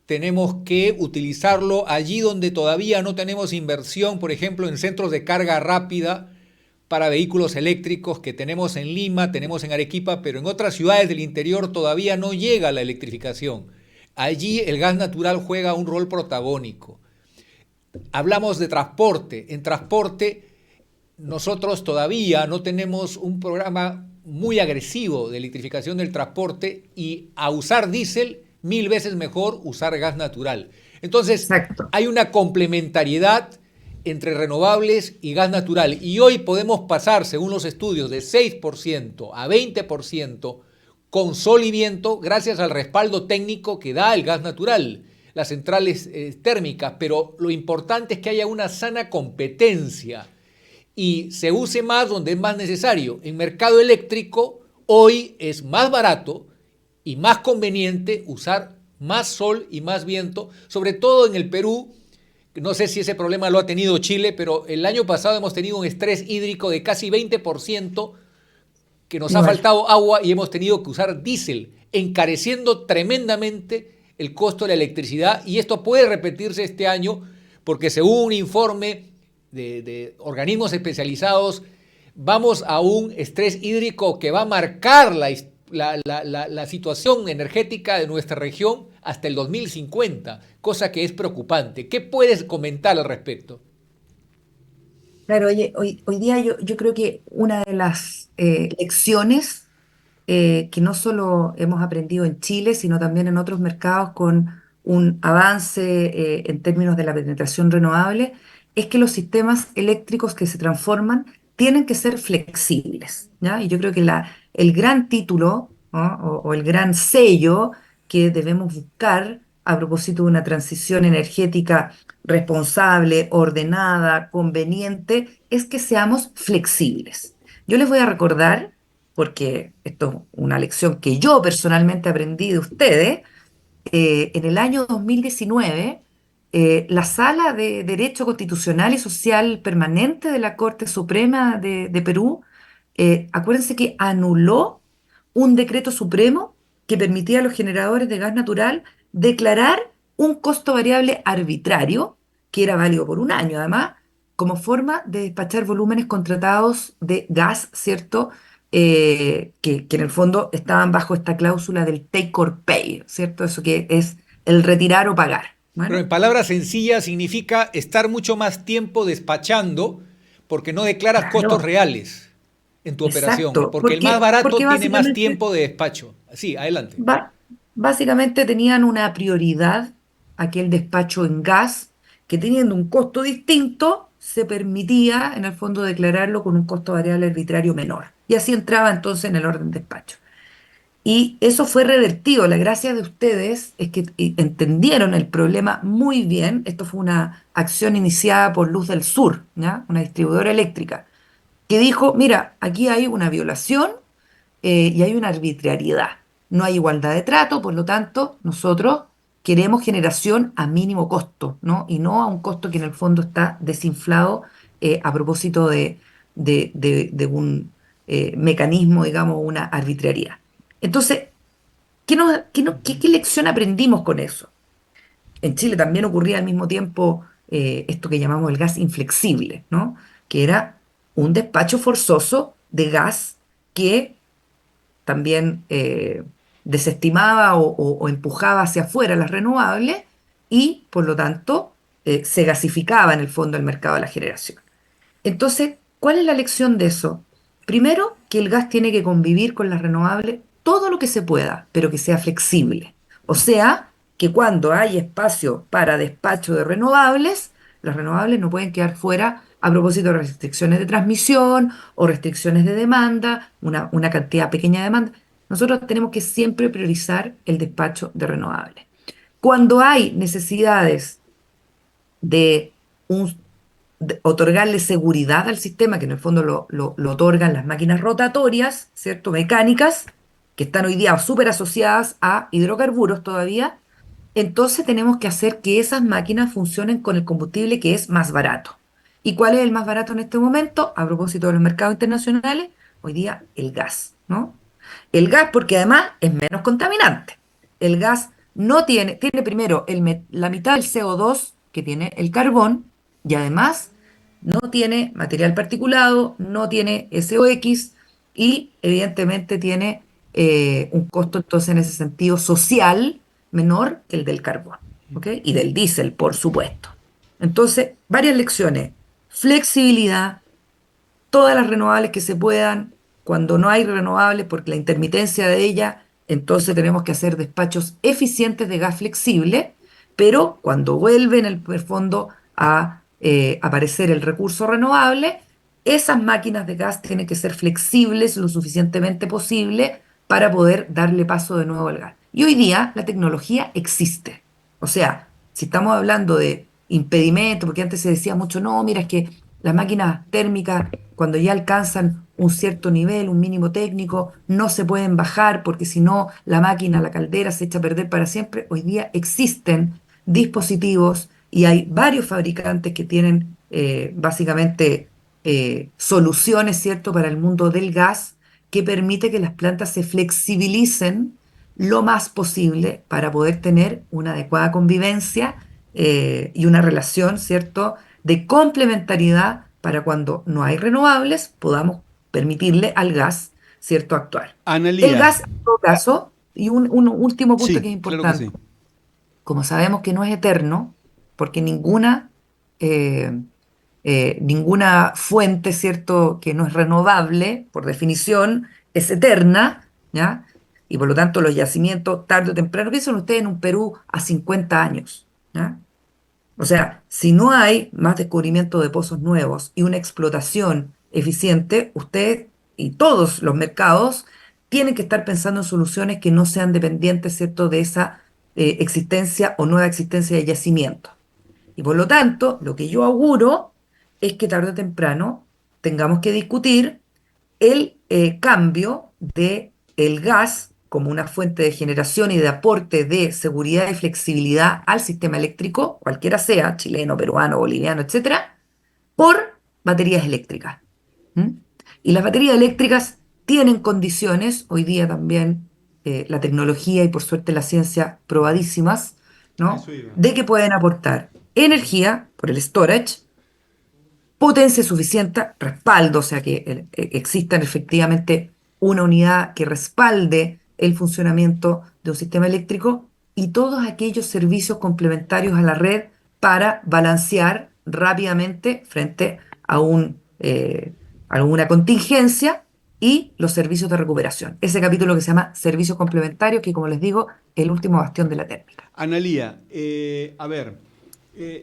Tenemos que utilizarlo allí donde todavía no tenemos inversión, por ejemplo, en centros de carga rápida para vehículos eléctricos que tenemos en Lima, tenemos en Arequipa, pero en otras ciudades del interior todavía no llega la electrificación. Allí el gas natural juega un rol protagónico. Hablamos de transporte. En transporte nosotros todavía no tenemos un programa muy agresivo de electrificación del transporte, y a usar diésel 1000 veces mejor usar gas natural. Entonces, Exacto. hay una complementariedad entre renovables y gas natural, y hoy podemos pasar, según los estudios, de 6% a 20% con sol y viento gracias al respaldo técnico que da el gas natural, las centrales térmicas, pero lo importante es que haya una sana competencia y se use más donde es más necesario. En mercado eléctrico hoy es más barato y más conveniente usar más sol y más viento, sobre todo en el Perú. No sé si ese problema lo ha tenido Chile, pero el año pasado hemos tenido un estrés hídrico de casi 20%, que nos ha Igual. faltado agua y hemos tenido que usar diésel, encareciendo tremendamente el costo de la electricidad, y esto puede repetirse este año porque según un informe de organismos especializados vamos a un estrés hídrico que va a marcar la situación energética de nuestra región hasta el 2050, cosa que es preocupante. ¿Qué puedes comentar al respecto? Claro, oye, hoy día yo creo que una de las lecciones que no solo hemos aprendido en Chile, sino también en otros mercados con un avance en términos de la penetración renovable, es que los sistemas eléctricos que se transforman tienen que ser flexibles, ¿ya? Y yo creo que el gran título, ¿no? O el gran sello que debemos buscar a propósito de una transición energética responsable, ordenada, conveniente, es que seamos flexibles. Yo les voy a recordar, porque esto es una lección que yo personalmente aprendí de ustedes, en el año 2019, la Sala de Derecho Constitucional y Social Permanente de la Corte Suprema de Perú, acuérdense que anuló un decreto supremo que permitía a los generadores de gas natural declarar un costo variable arbitrario, que era válido por un año además, como forma de despachar volúmenes contratados de gas, ¿cierto? Que en el fondo estaban bajo esta cláusula del take or pay, ¿cierto? Eso que es el retirar o pagar. Pero Bueno, en palabras sencillas significa estar mucho más tiempo despachando porque no declaras costos claro, reales en tu operación, exacto, porque el más barato porque tiene más básicamente, tiempo de despacho. Sí, adelante. ba- básicamente tenían una prioridad, aquel despacho en gas, que teniendo un costo distinto, se permitía en el fondo declararlo con un costo variable arbitrario menor. Y así entraba entonces en el orden de despacho. Y eso fue revertido. La gracia de ustedes es que entendieron el problema muy bien. Esto fue una acción iniciada por Luz del Sur, ¿ya? Una distribuidora eléctrica, que dijo, mira, aquí hay una violación y hay una arbitrariedad. No hay igualdad de trato, por lo tanto, nosotros queremos generación a mínimo costo, ¿no? Y no a un costo que en el fondo está desinflado a propósito de un mecanismo, digamos, una arbitrariedad. Entonces, ¿qué lección aprendimos con eso? En Chile también ocurría al mismo tiempo esto que llamamos el gas inflexible, ¿no? Que era un despacho forzoso de gas que también desestimaba o empujaba hacia afuera las renovables y, por lo tanto, se gasificaba en el fondo el mercado de la generación. Entonces, ¿cuál es la lección de eso? Primero, que el gas tiene que convivir con las renovables todo lo que se pueda, pero que sea flexible. O sea, que cuando hay espacio para despacho de renovables, las renovables no pueden quedar fuera a propósito de restricciones de transmisión o restricciones de demanda, una cantidad pequeña de demanda. Nosotros tenemos que siempre priorizar el despacho de renovables. Cuando hay necesidades de un otorgarle seguridad al sistema, que en el fondo lo otorgan las máquinas rotatorias, ¿cierto? Mecánicas, que están hoy día súper asociadas a hidrocarburos todavía, entonces tenemos que hacer que esas máquinas funcionen con el combustible que es más barato. ¿Y cuál es el más barato en este momento? A propósito de los mercados internacionales, hoy día el gas, ¿no? El gas porque además es menos contaminante. el gas no tiene primero la mitad del CO2 que tiene el carbón y además no tiene material particulado, no tiene SOx y evidentemente tiene un costo entonces en ese sentido social menor que el del carbón, ¿ok? Y del diésel, por supuesto. Entonces, varias lecciones. Flexibilidad, todas las renovables que se puedan, cuando no hay renovables, porque la intermitencia de ella, entonces tenemos que hacer despachos eficientes de gas flexible, pero cuando vuelve en el fondo a aparecer el recurso renovable, esas máquinas de gas tienen que ser flexibles lo suficientemente posible para poder darle paso de nuevo al gas. Y hoy día la tecnología existe. O sea, si estamos hablando de impedimento, porque antes se decía mucho, no, mira, es que las máquinas térmicas, cuando ya alcanzan un cierto nivel, un mínimo técnico, no se pueden bajar porque si no, la máquina, la caldera se echa a perder para siempre. Hoy día existen dispositivos y hay varios fabricantes que tienen básicamente soluciones, ¿cierto?, para el mundo del gas que permite que las plantas se flexibilicen lo más posible para poder tener una adecuada convivencia y una relación, ¿cierto?, de complementariedad para cuando no hay renovables, podamos permitirle al gas, ¿cierto?, actuar. El Analía, gas, en todo caso, y un último punto que es sí, claro que sí. importante, como sabemos que no es eterno, porque eh, ninguna fuente, ¿cierto?, que no es renovable, por definición, es eterna, ¿ya? Y por lo tanto los yacimientos, tarde o temprano, piensen ustedes en un Perú a 50 años, ¿ya? O sea, si no hay más descubrimiento de pozos nuevos y una explotación eficiente, usted y todos los mercados tienen que estar pensando en soluciones que no sean dependientes, ¿cierto?, de esa existencia o nueva existencia de yacimientos. Y por lo tanto, lo que yo auguro es que tarde o temprano tengamos que discutir el cambio de el gas como una fuente de generación y de aporte de seguridad y flexibilidad al sistema eléctrico, cualquiera sea, chileno, peruano, boliviano, etcétera, por baterías eléctricas. ¿Mm? Y las baterías eléctricas tienen condiciones, hoy día también la tecnología y por suerte la ciencia probadísimas, A ¿no?, eso iba. de que pueden aportar energía por el storage, potencia suficiente, respaldo, o sea que existan efectivamente una unidad que respalde el funcionamiento de un sistema eléctrico y todos aquellos servicios complementarios a la red para balancear rápidamente frente a alguna contingencia y los servicios de recuperación. Ese capítulo que se llama servicios complementarios, que como les digo, es el último bastión de la térmica. Analía, a ver,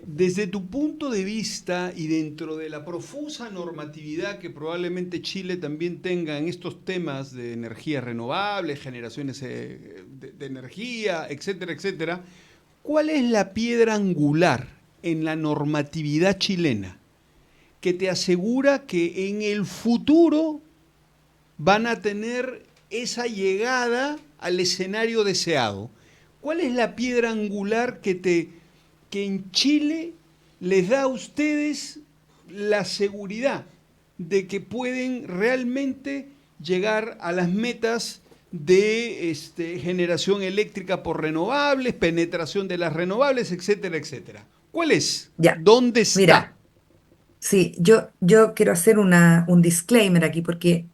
desde tu punto de vista y dentro de la profusa normatividad que probablemente Chile también tenga en estos temas de energías renovables, generaciones de energía, etcétera, etcétera, ¿cuál es la piedra angular en la normatividad chilena que te asegura que en el futuro van a tener esa llegada al escenario deseado? ¿Cuál es la piedra angular que en Chile les da a ustedes la seguridad de que pueden realmente llegar a las metas de generación eléctrica por renovables, penetración de las renovables, etcétera, etcétera? ¿Cuál es? Ya, ¿Dónde está? mira, sí, yo quiero hacer un disclaimer aquí porque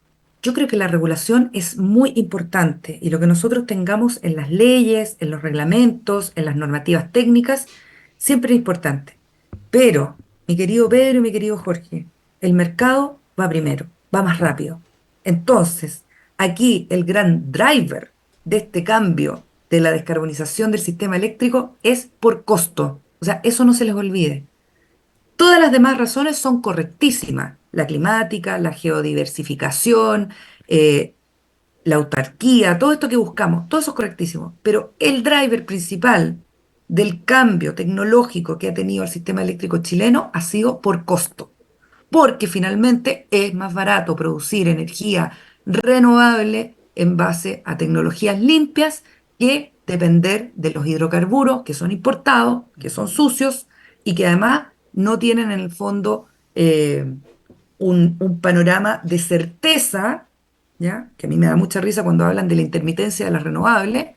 yo creo que la regulación es muy importante y lo que nosotros tengamos en las leyes, en los reglamentos, en las normativas técnicas, siempre es importante. Pero, mi querido Pedro y mi querido Jorge, el mercado va primero, va más rápido. Entonces, aquí el gran driver de este cambio de la descarbonización del sistema eléctrico es por costo. O sea, eso no se les olvide. Todas las demás razones son correctísimas. La climática, la geodiversificación, eh, la autarquía, todo esto que buscamos, todo eso es correctísimo. Pero el driver principal del cambio tecnológico que ha tenido el sistema eléctrico chileno ha sido por costo. Porque finalmente es más barato producir energía renovable en base a tecnologías limpias que depender de los hidrocarburos que son importados, que son sucios y que además no tienen en el fondo un panorama de certeza, ¿ya? Que a mí me da mucha risa cuando hablan de la intermitencia de las renovables.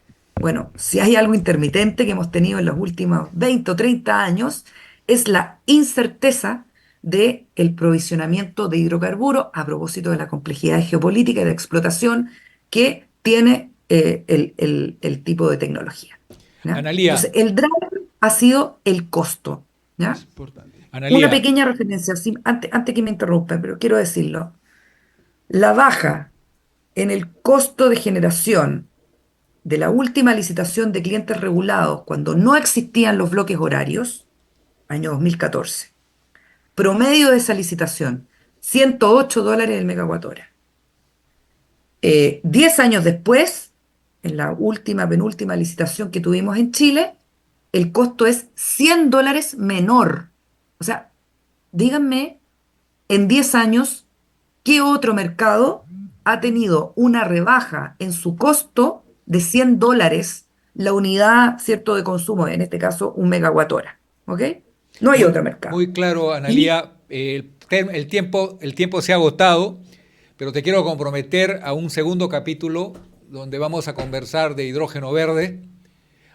Bueno, si hay algo intermitente que hemos tenido en los últimos 20 o 30 años, es la incerteza del provisionamiento de hidrocarburos a propósito de la complejidad geopolítica y de explotación que tiene el tipo de tecnología, ¿ya? Analía, Entonces, el driver ha sido el costo, ¿ya? Es importante. Una Analía, pequeña referencia, antes que me interrumpan, pero quiero decirlo. La baja en el costo de generación de la última licitación de clientes regulados, cuando no existían los bloques horarios, año 2014, promedio de esa licitación, $108 el megawatt hora. 10 años después, en la penúltima licitación que tuvimos en Chile, el costo es $100 menor. O sea, díganme, en 10 años, ¿qué otro mercado ha tenido una rebaja en su costo de $100 la unidad, cierto, de consumo, en este caso, 1 megawatt hora? ¿Ok? No hay otro mercado. muy claro, Y Analía. El tiempo se ha agotado, pero te quiero comprometer a un segundo capítulo donde vamos a conversar de hidrógeno verde,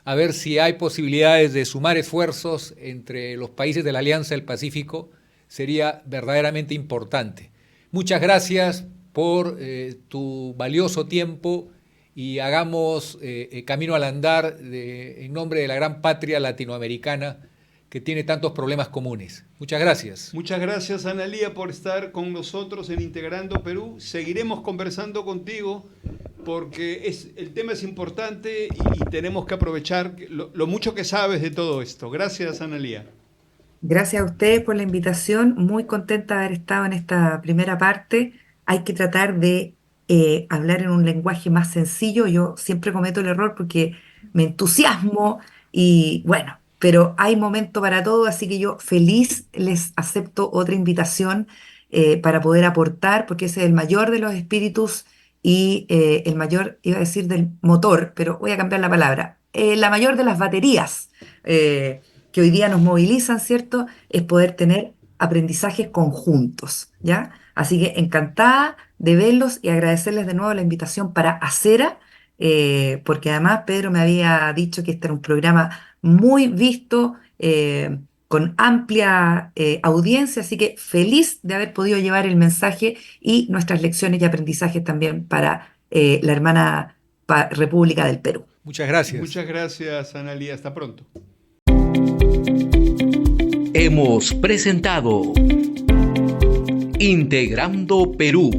a ver si hay posibilidades de sumar esfuerzos entre los países de la Alianza del Pacífico. Sería verdaderamente importante. Muchas gracias por tu valioso tiempo y hagamos camino al andar en nombre de la gran patria latinoamericana que tiene tantos problemas comunes. Muchas gracias. Muchas gracias, Analía, por estar con nosotros en Integrando Perú. Seguiremos conversando contigo porque el tema es importante y tenemos que aprovechar lo mucho que sabes de todo esto. Gracias, Analía. gracias a ustedes por la invitación. Muy contenta de haber estado en esta primera parte. Hay que tratar de hablar en un lenguaje más sencillo. Yo siempre cometo el error porque me entusiasmo y bueno, pero hay momento para todo, así que yo feliz les acepto otra invitación para poder aportar, porque ese es el mayor de los espíritus y el mayor, iba a decir del motor, pero voy a cambiar la palabra, la mayor de las baterías que hoy día nos movilizan, ¿cierto? Es poder tener aprendizajes conjuntos, ¿ya? Así que encantada de verlos y agradecerles de nuevo la invitación para Acera, porque además Pedro me había dicho que este era un programa muy visto, con amplia audiencia, así que feliz de haber podido llevar el mensaje y nuestras lecciones y aprendizajes también para la hermana República del Perú. Muchas gracias. Muchas gracias, Analía. Hasta pronto. Hemos presentado Integrando Perú.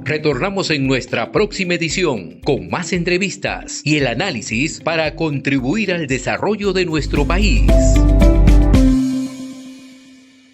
Retornamos en nuestra próxima edición con más entrevistas y el análisis para contribuir al desarrollo de nuestro país.